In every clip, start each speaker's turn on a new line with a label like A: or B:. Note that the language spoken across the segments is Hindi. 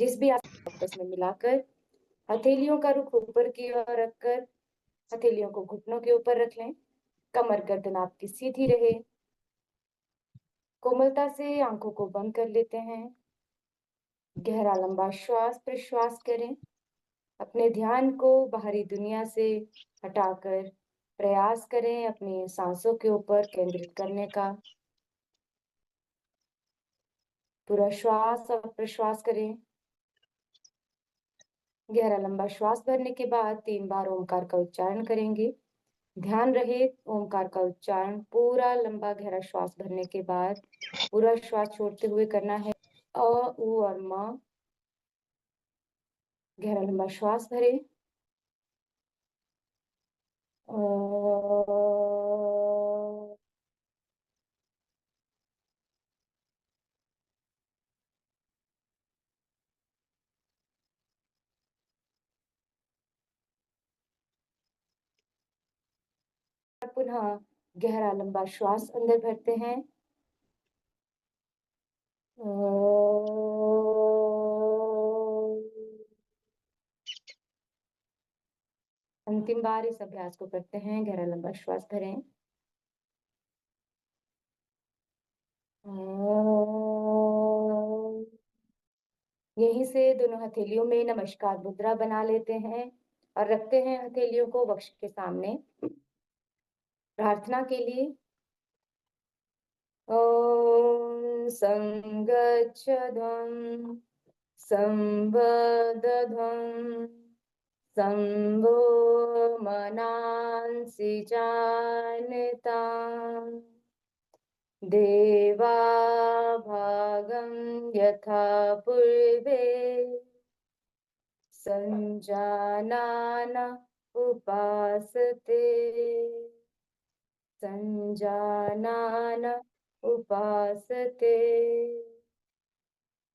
A: जिस भी आपस में मिलाकर हथेलियों का रुख ऊपर की ओर रखकर हथेलियों को घुटनों के ऊपर रख लें। कमर गर्दन आपकी सीधी रहे। कोमलता से आंखों को बंद कर लेते हैं। गहरा लंबा श्वास प्रश्वास करें। अपने ध्यान को बाहरी दुनिया से हटाकर प्रयास करें अपनी सांसों के ऊपर केंद्रित करने का। पूरा श्वास और प्रश्वास करें। गहरा लंबा श्वास भरने के बाद 3 बार ओमकार का उच्चारण करेंगे। ध्यान रहे ओमकार का उच्चारण पूरा लंबा गहरा श्वास भरने के बाद पूरा श्वास छोड़ते हुए करना है। अ, उ और म। गहरा लंबा श्वास भरे। पुनः गहरा लंबा श्वास अंदर भरते हैं। अंतिम बार इस अभ्यास को करते हैं। गहरा लंबा श्वास भरें। यहीं से दोनों हथेलियों में नमस्कार मुद्रा बना लेते हैं और रखते हैं हथेलियों को वक्ष के सामने। प्रार्थना के लिए ओम संगच्छध्वं संवदध्वं संभो मनांसि जानताम् देवा भागं यथा पूर्वे संजानान उपासते संजानान उपासते।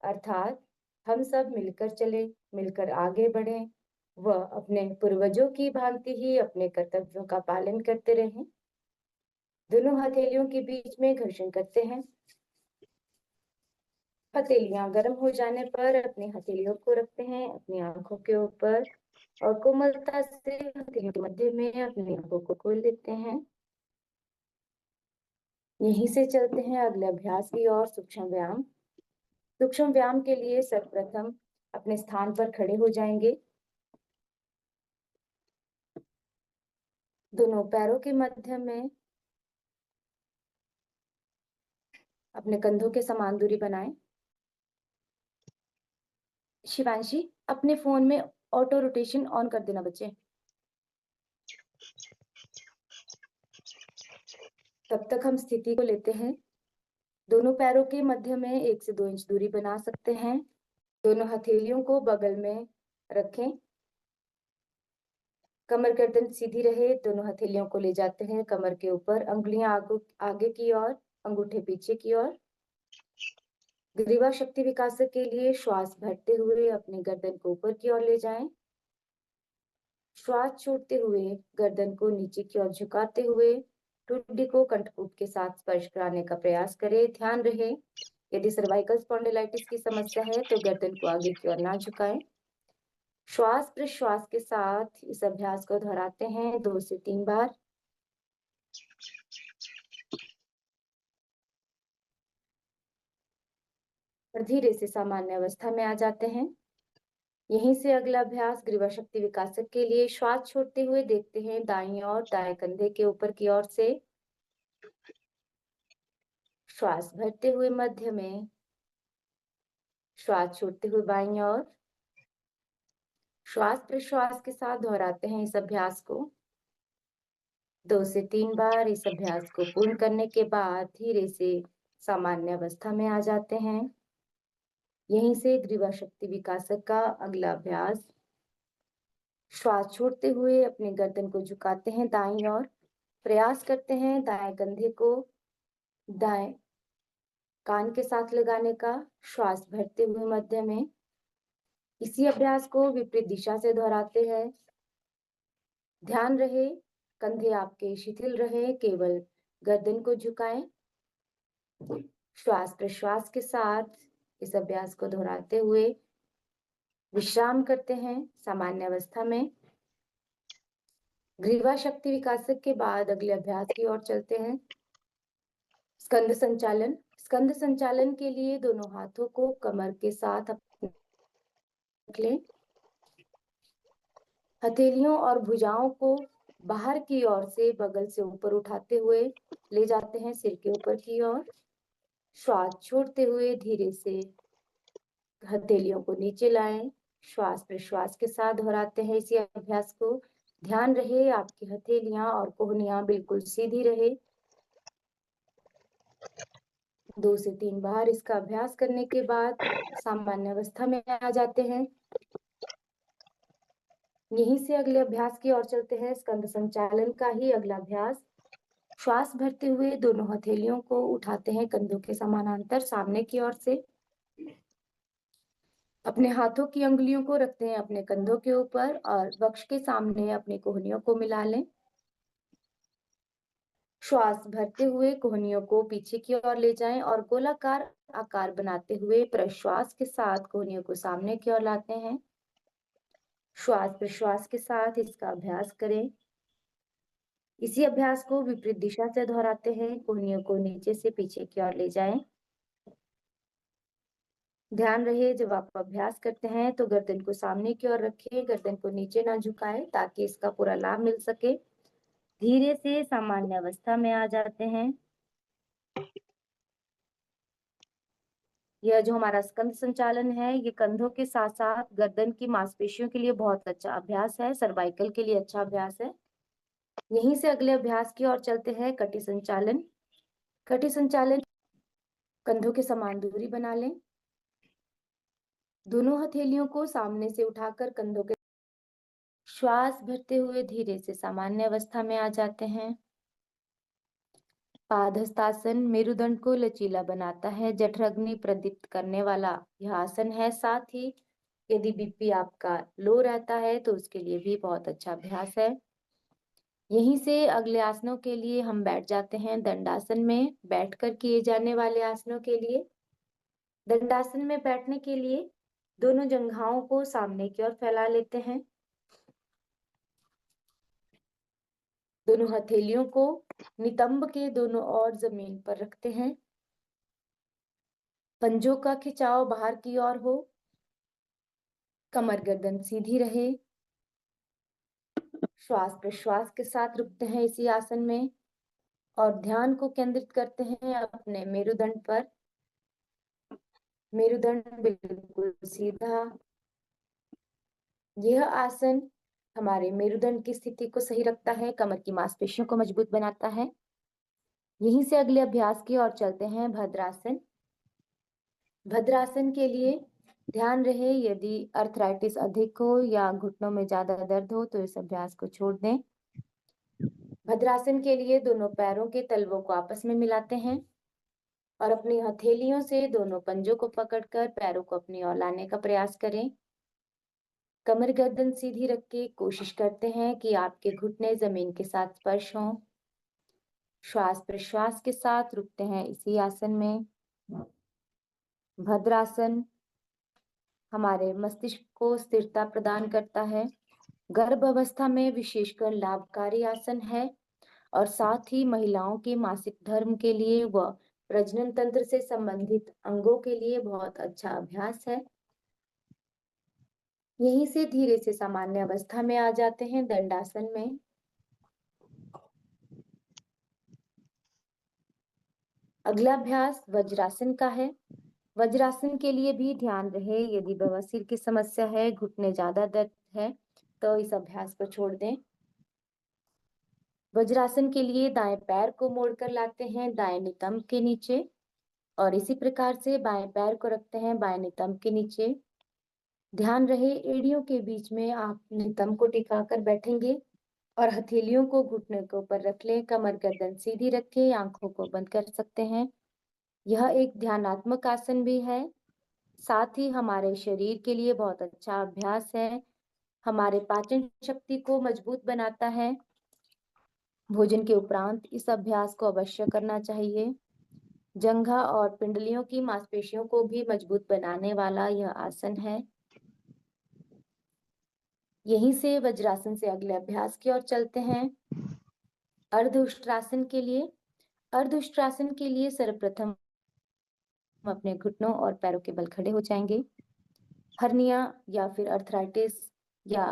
A: अर्थात हम सब मिलकर चले, मिलकर आगे बढ़ें व अपने पूर्वजों की भांति ही अपने कर्तव्यों का पालन करते रहें। दोनों हथेलियों के बीच में घर्षण करते हैं। हथेलियां गर्म हो जाने पर अपनी हथेलियों को रखते हैं अपनी आंखों के ऊपर और कोमलता से हथेलियों के मध्य में अपनी आंखों को खोल लेते हैं। यहीं से चलते हैं अगले अभ्यास की ओर, सूक्ष्म व्यायाम। सूक्ष्म व्यायाम के लिए सर्वप्रथम अपने स्थान पर खड़े हो जाएंगे। दोनों पैरों के मध्य में अपने कंधों के समान दूरी बनाएं। शिवांशी, अपने फोन में ऑटो रोटेशन ऑन कर देना बच्चे। तब तक हम स्थिति को लेते हैं। दोनों पैरों के मध्य में 1 से 2 इंच दूरी बना सकते हैं। दोनों हथेलियों को बगल में रखें। कमर गर्दन सीधी रहे। दोनों हथेलियों को ले जाते हैं कमर के ऊपर, अंगुलियां आगे की ओर, अंगूठे पीछे की ओर। ग्रीवा शक्ति विकास के लिए श्वास भरते हुए अपनी गर्दन को ऊपर की ओर ले जाएं। श्वास छोड़ते हुए गर्दन को नीचे की ओर झुकाते हुए ठुड्डी को कंठकूप के साथ स्पर्श कराने का प्रयास करें। ध्यान रहे यदि सर्वाइकल स्पॉन्डिलाइटिस की समस्या है तो गर्दन को आगे की ओर ना झुकाएं। श्वास प्रश्वास के साथ इस अभ्यास को दोहराते हैं 2 से 3 बार। और धीरे से सामान्य अवस्था में आ जाते हैं। यहीं से अगला अभ्यास ग्रीवा शक्ति विकासक के लिए श्वास छोड़ते हुए देखते हैं दाईं ओर, दाएं कंधे के ऊपर की ओर से। श्वास भरते हुए मध्य में, श्वास छोड़ते हुए बाईं ओर। श्वास प्रश्वास के साथ दोहराते हैं इस अभ्यास को 2 से 3 बार। इस अभ्यास को पूर्ण करने के बाद धीरे से सामान्य अवस्था में आ जाते हैं। यहीं से ग्रीवा शक्ति विकासक का अगला अभ्यास, श्वास छोड़ते हुए अपने गर्दन को झुकाते हैं दाईं ओर। प्रयास करते हैं दाएं कंधे को दाएं कान के साथ लगाने का। श्वास भरते हुए मध्य में इसी अभ्यास को विपरीत दिशा से दोहराते हैं। ध्यान रहे कंधे आपके शिथिल रहे, केवल गर्दन को झुकाएं। श्वास प्रश्वास के साथ इस अभ्यास को दोहराते हुए विश्राम करते हैं सामान्य अवस्था में। ग्रीवा शक्ति विकासक के बाद अगले अभ्यास की ओर चलते हैं। स्कंद संचालन। स्कंद संचालन के लिए दोनों हाथों को कमर के साथ रख लें। हथेलियों और भुजाओं को बाहर की ओर से बगल से ऊपर उठाते हुए ले जाते हैं सिर के ऊपर की ओर। श्वास छोड़ते हुए धीरे से हथेलियों को नीचे लाएं। श्वास प्रश्वास के साथ दोहराते हैं इसी अभ्यास को। ध्यान रहे आपकी हथेलियां और कोहनियां बिल्कुल सीधी रहे। 2 से 3 बार इसका अभ्यास करने के बाद सामान्य अवस्था में आ जाते हैं। यहीं से अगले अभ्यास की ओर चलते हैं। स्कंद संचालन का ही अगला अभ्यास। श्वास भरते हुए दोनों हथेलियों को उठाते हैं कंधों के समानांतर सामने की ओर से। अपने हाथों की अंगुलियों को रखते हैं अपने कंधों के ऊपर और वक्ष के सामने अपनी कोहनियों को मिला लें। श्वास भरते हुए कोहनियों को पीछे की ओर ले जाएं और गोलाकार आकार बनाते हुए प्रश्वास के साथ कोहनियों को सामने की ओर लाते हैं। श्वास प्रश्वास के साथ इसका अभ्यास करें। इसी अभ्यास को विपरीत दिशा से दोहराते हैं। कोहनियों को नीचे से पीछे की ओर ले जाएं। ध्यान रहे जब आप अभ्यास करते हैं तो गर्दन को सामने की ओर रखें, गर्दन को नीचे ना झुकाएं ताकि इसका पूरा लाभ मिल सके। धीरे से सामान्य अवस्था में आ जाते हैं। यह जो हमारा स्कंद संचालन है ये कंधों के साथ साथ गर्दन की मांसपेशियों के लिए बहुत अच्छा अभ्यास है, सर्वाइकल के लिए अच्छा अभ्यास है। यहीं से अगले अभ्यास की ओर चलते हैं। कटी संचालन। कटी संचालन कंधों के समान दूरी बना लें। दोनों हथेलियों को सामने से उठाकर कंधों के श्वास भरते हुए धीरे से सामान्य अवस्था में आ जाते हैं। पादहस्तासन मेरुदंड को लचीला बनाता है, जठराग्नि प्रदीप्त करने वाला यह आसन है। साथ ही यदि बीपी आपका लो रहता है तो उसके लिए भी बहुत अच्छा अभ्यास है। यहीं से अगले आसनों के लिए हम बैठ जाते हैं। दंडासन में बैठकर किए जाने वाले आसनों के लिए। दंडासन में बैठने के लिए दोनों जंघाओं को सामने की ओर फैला लेते हैं। दोनों हथेलियों को नितंब के दोनों ओर जमीन पर रखते हैं। पंजों का खिंचाव बाहर की ओर हो। कमर गर्दन सीधी रहे। श्वास प्रश्वास के साथ रुकते हैं इसी आसन में और ध्यान को केंद्रित करते हैं अपने मेरुदंड पर। मेरुदंड बिल्कुल सीधा। यह आसन हमारे मेरुदंड की स्थिति को सही रखता है, कमर की मांसपेशियों को मजबूत बनाता है। यहीं से अगले अभ्यास की ओर चलते हैं। भद्रासन। भद्रासन के लिए ध्यान रहे यदि अर्थराइटिस अधिक हो या घुटनों में ज्यादा दर्द हो तो इस अभ्यास को छोड़ दें। भद्रासन के लिए दोनों पैरों के तलवों को आपस में मिलाते हैं और अपनी हथेलियों से दोनों पंजों को पकड़कर पैरों को अपनी ओर लाने का प्रयास करें। कमर गर्दन सीधी रख के कोशिश करते हैं कि आपके घुटने जमीन के साथ स्पर्श हों। श्वास प्रश्वास के साथ रुकते हैं इसी आसन में। भद्रासन हमारे मस्तिष्क को स्थिरता प्रदान करता है। गर्भ अवस्था में विशेषकर लाभकारी आसन है और साथ ही महिलाओं के मासिक धर्म के लिए व प्रजनन तंत्र से संबंधित अंगों के लिए बहुत अच्छा अभ्यास है। यहीं से धीरे से सामान्य अवस्था में आ जाते हैं दंडासन में। अगला अभ्यास वज्रासन का है। वज्रासन के लिए भी ध्यान रहे यदि बवासीर की समस्या है, घुटने ज्यादा दर्द है तो इस अभ्यास को छोड़ दें। वज्रासन के लिए दाएं पैर को मोड़कर लाते हैं दाएं नितंब के नीचे और इसी प्रकार से बाएं पैर को रखते हैं बाएं नितंब के नीचे। ध्यान रहे एड़ियों के बीच में आप नितंब को टिकाकर बैठेंगे और हथेलियों को घुटने के ऊपर रख लें। कमर गर्दन सीधी रखें, आंखों को बंद कर सकते हैं। यह एक ध्यानात्मक आसन भी है, साथ ही हमारे शरीर के लिए बहुत अच्छा अभ्यास है। हमारे पाचन शक्ति को मजबूत बनाता है। भोजन के उपरांत इस अभ्यास को अवश्य करना चाहिए। जंघा और पिंडलियों की मांसपेशियों को भी मजबूत बनाने वाला यह आसन है। यहीं से वज्रासन से अगले अभ्यास की ओर चलते हैं। अर्ध उष्ट्रासन के लिए। अर्ध उष्ट्रासन के लिए सर्वप्रथम हम अपने घुटनों और पैरों के बल खड़े हो जाएंगे। हर्निया या फिर अर्थराइटिस या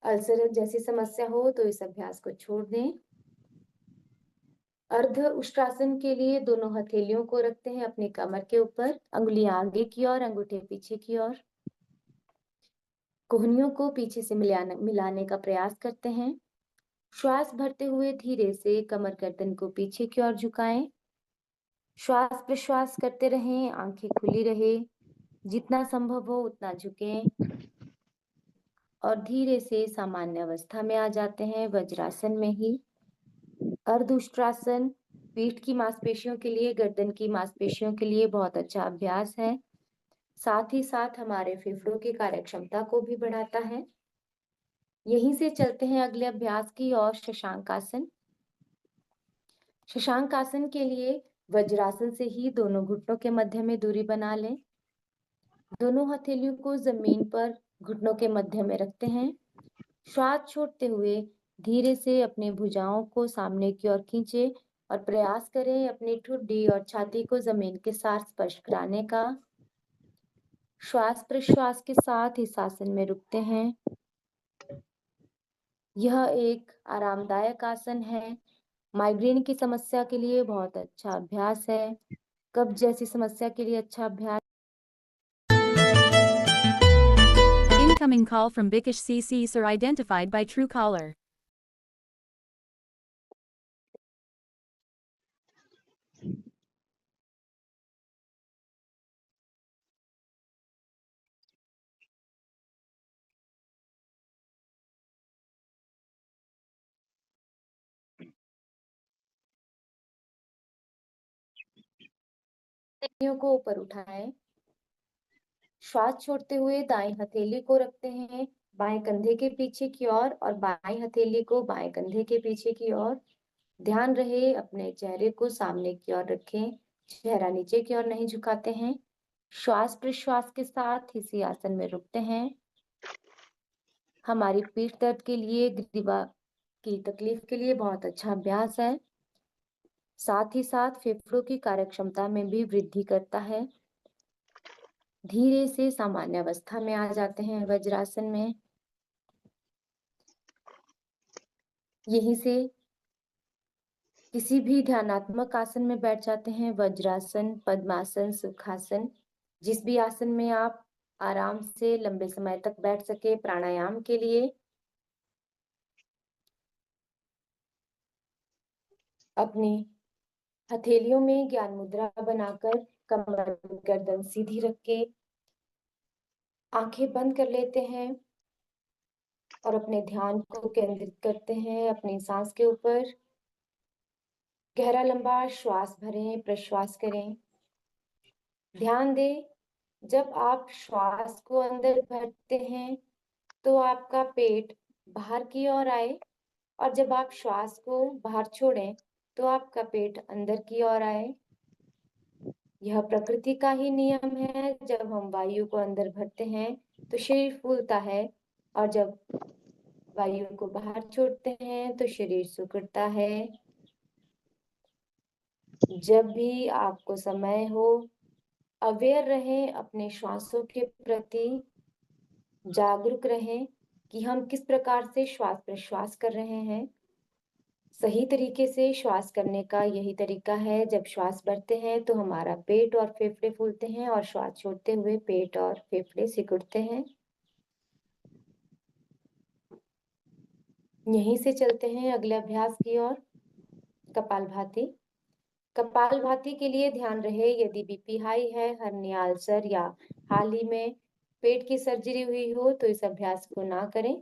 A: अल्सर जैसी समस्या हो तो इस अभ्यास को छोड़ दें। अर्ध उष्ट्रासन के लिए दोनों हथेलियों को रखते हैं अपनी कमर के ऊपर, अंगुलियां आगे की ओर, अंगूठे पीछे की ओर। कोहनियों को पीछे से मिलाने का प्रयास करते हैं। श्वास भरते हुए धीरे से कमर गर्दन को पीछे की ओर झुकाएं। श्वास प्रश्वास करते रहें, आंखें खुली रहे, जितना संभव हो उतना झुकें और धीरे से सामान्य अवस्था में आ जाते हैं वज्रासन में ही। अर्ध उष्ट्रासन पीठ की मांसपेशियों के लिए, गर्दन की मांसपेशियों के लिए बहुत अच्छा अभ्यास है। साथ ही साथ हमारे फेफड़ों की कार्यक्षमता को भी बढ़ाता है। यहीं से चलते हैं अगले अभ्यास की ओर, शशांकासन। शशांकासन के लिए वज्रासन से ही दोनों घुटनों के मध्य में दूरी बना लें। दोनों हथेलियों को जमीन पर घुटनों के मध्य में रखते हैं। श्वास छोड़ते हुए धीरे से अपनी भुजाओं को सामने की ओर खींचे और प्रयास करें अपनी ठुड्डी और छाती को जमीन के साथ स्पर्श कराने का। श्वास प्रश्वास के साथ इस आसन में रुकते हैं। यह एक आरामदायक आसन है। माइग्रेन की समस्या के लिए बहुत अच्छा अभ्यास है। कब्ज जैसी समस्या के लिए अच्छा अभ्यास।
B: Incoming call from Bikash CC Sir identified by Truecaller.
A: हथेलियों को ऊपर उठाएं। श्वास छोड़ते हुए दाएं हथेली को रखते हैं बाएं कंधे के पीछे की ओर और बाएं हथेली को बाएं कंधे के पीछे की ओर। ध्यान रहे अपने चेहरे को सामने की ओर रखें, चेहरा नीचे की ओर नहीं झुकाते हैं। श्वास प्रश्वास के साथ इसी आसन में रुकते हैं। हमारी पीठ दर्द के लिए, ग्रीवा की तकलीफ के लिए बहुत अच्छा अभ्यास है। साथ ही साथ फेफड़ों की कार्यक्षमता में भी वृद्धि करता है। धीरे से सामान्य अवस्था में आ जाते हैं वज्रासन में। यहीं से किसी भी ध्यानात्मक आसन में बैठ जाते हैं, वज्रासन, पद्मासन, सुखासन, जिस भी आसन में आप आराम से लंबे समय तक बैठ सके। प्राणायाम के लिए अपनी हथेलियों में ज्ञान मुद्रा बनाकर कमर गर्दन सीधी रख के आंखें बंद कर लेते हैं और अपने ध्यान को केंद्रित करते हैं अपनी सांस के ऊपर। गहरा लंबा श्वास भरें, प्रश्वास करें। ध्यान दें, जब आप श्वास को अंदर भरते हैं तो आपका पेट बाहर की ओर आए और जब आप श्वास को बाहर छोड़ें तो आपका पेट अंदर की ओर आए। यह प्रकृति का ही नियम है। जब हम वायु को अंदर भरते हैं तो शरीर फूलता है और जब वायु को बाहर छोड़ते हैं तो शरीर सिकुड़ता है। जब भी आपको समय हो, अवेयर रहें, अपने श्वासों के प्रति जागरूक रहें कि हम किस प्रकार से श्वास प्रश्वास कर रहे हैं। सही तरीके से श्वास करने का यही तरीका है। जब श्वास भरते हैं तो हमारा पेट और फेफड़े फूलते हैं और श्वास छोड़ते हुए पेट और फेफड़े सिकुड़ते हैं। यहीं से चलते हैं अगले अभ्यास की ओर, कपालभाति। कपालभाति के लिए ध्यान रहे, यदि बीपी हाई है, हर्निया, अल्सर या हाल ही में पेट की सर्जरी हुई हो तो इस अभ्यास को ना करें।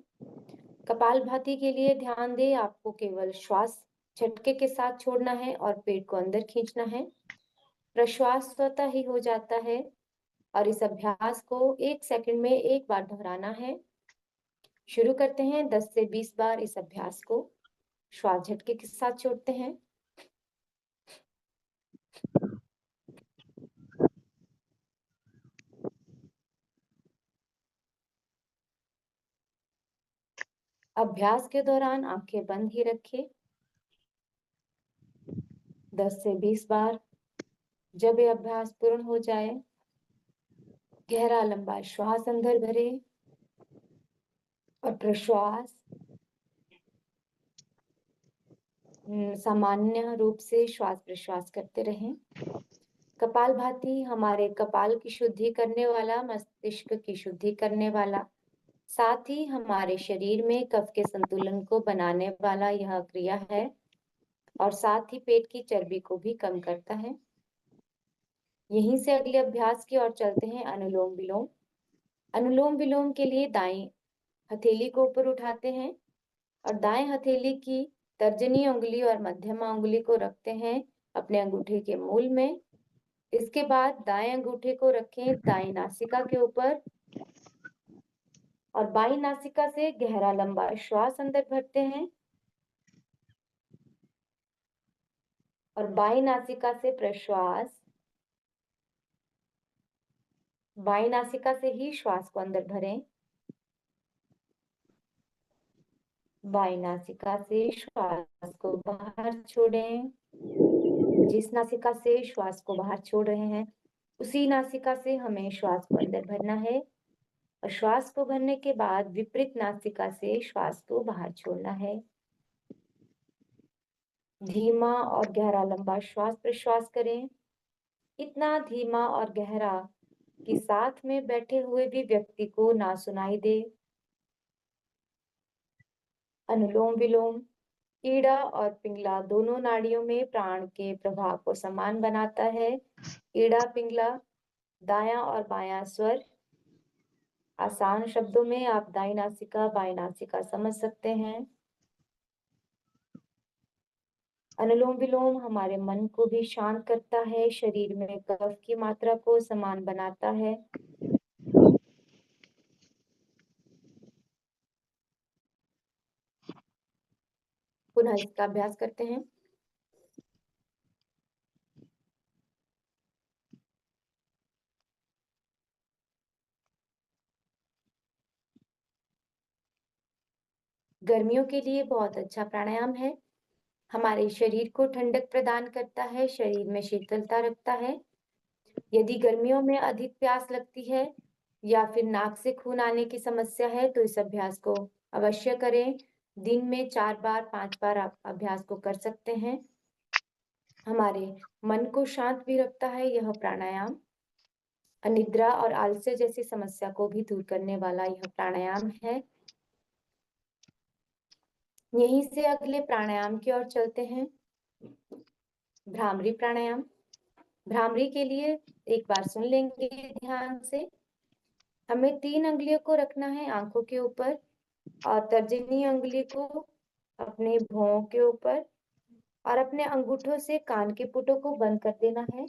A: कपालभाति के लिए ध्यान दें, आपको केवल श्वास झटके के साथ छोड़ना है और पेट को अंदर खींचना है। प्रश्वास स्वतः ही हो जाता है और इस अभ्यास को 1 सेकंड में एक बार दोहराना है। शुरू करते हैं 10 से 20 बार इस अभ्यास को। श्वास झटके के साथ छोड़ते हैं। अभ्यास के दौरान आंखें बंद ही रखिए 10 से 20 बार। जब ये अभ्यास पूर्ण हो जाए, गहरा लंबा श्वास अंदर भरें और प्रश्वास सामान्य रूप से श्वास प्रश्वास करते रहें। कपालभाति हमारे कपाल की शुद्धि करने वाला, मस्तिष्क की शुद्धि करने वाला, साथ ही हमारे शरीर में कफ के संतुलन को बनाने वाला यह क्रिया है और साथ ही पेट की चर्बी को भी कम करता है। यहीं से अगले अभ्यास की ओर चलते हैं, अनुलोम विलोम। अनुलोम विलोम के लिए दाएं हथेली को ऊपर उठाते हैं और दाएं हथेली की तर्जनी उंगली और मध्यमा उंगली को रखते हैं अपने अंगूठे के मूल में। इसके बाद दाएं अंगूठे को रखें दाएं नासिका के ऊपर और बाईं नासिका से गहरा लंबा श्वास अंदर भरते हैं और बाईं नासिका से प्रश्वास, बाईं नासिका से ही श्वास को अंदर भरें। बाईं नासिका से श्वास को बाहर छोड़ें। जिस नासिका से श्वास को बाहर छोड़ रहे हैं, उसी नासिका से हमें श्वास को अंदर भरना है और श्वास को भरने के बाद विपरीत नासिका से श्वास को बाहर छोड़ना है। धीमा और गहरा लंबा श्वास प्रश्वास करें, इतना धीमा और गहरा कि साथ में बैठे हुए भी व्यक्ति को ना सुनाई दे। अनुलोम विलोम ईड़ा और पिंगला दोनों नाड़ियों में प्राण के प्रवाह को समान बनाता है। ईड़ा पिंगला, दायां और बायां स्वर। आसान शब्दों में आप दाईं नासिका बाईं नासिका समझ सकते हैं। अनुलोम विलोम हमारे मन को भी शांत करता है, शरीर में कफ की मात्रा को समान बनाता है। पुनः इसका अभ्यास करते हैं। गर्मियों के लिए बहुत अच्छा प्राणायाम है। हमारे शरीर को ठंडक प्रदान करता है, शरीर में शीतलता रखता है। यदि गर्मियों में अधिक प्यास लगती है या फिर नाक से खून आने की समस्या है, तो इस अभ्यास को अवश्य करें। दिन में 4 बार 5 बार आप अभ्यास को कर सकते हैं। हमारे मन को शांत भी रखता है यह प्राणायाम। अनिद्रा और आलस्य जैसी समस्या को भी दूर करने वाला यह प्राणायाम है। यहीं से अगले प्राणायाम की ओर चलते हैं, भ्रामरी प्राणायाम। भ्रामरी के लिए एक बार सुन लेंगे ध्यान से। हमें 3 अंगुलियों को रखना है आंखों के ऊपर और तर्जनी अंगुली को अपने भौं के ऊपर और अपने अंगूठों से कान के पुटों को बंद कर देना है।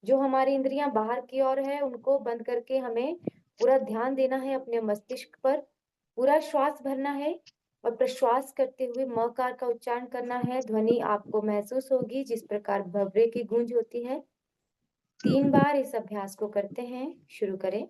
A: जो हमारी इंद्रियां बाहर की ओर है, उनको बंद करके हमें पूरा ध्यान देना है अपने मस्तिष्क पर। पूरा श्वास भरना है और प्रश्वास करते हुए मकार का उच्चारण करना है। ध्वनि आपको महसूस होगी जिस प्रकार भवरे की गूंज होती है। 3 बार इस अभ्यास को करते हैं। शुरू करें।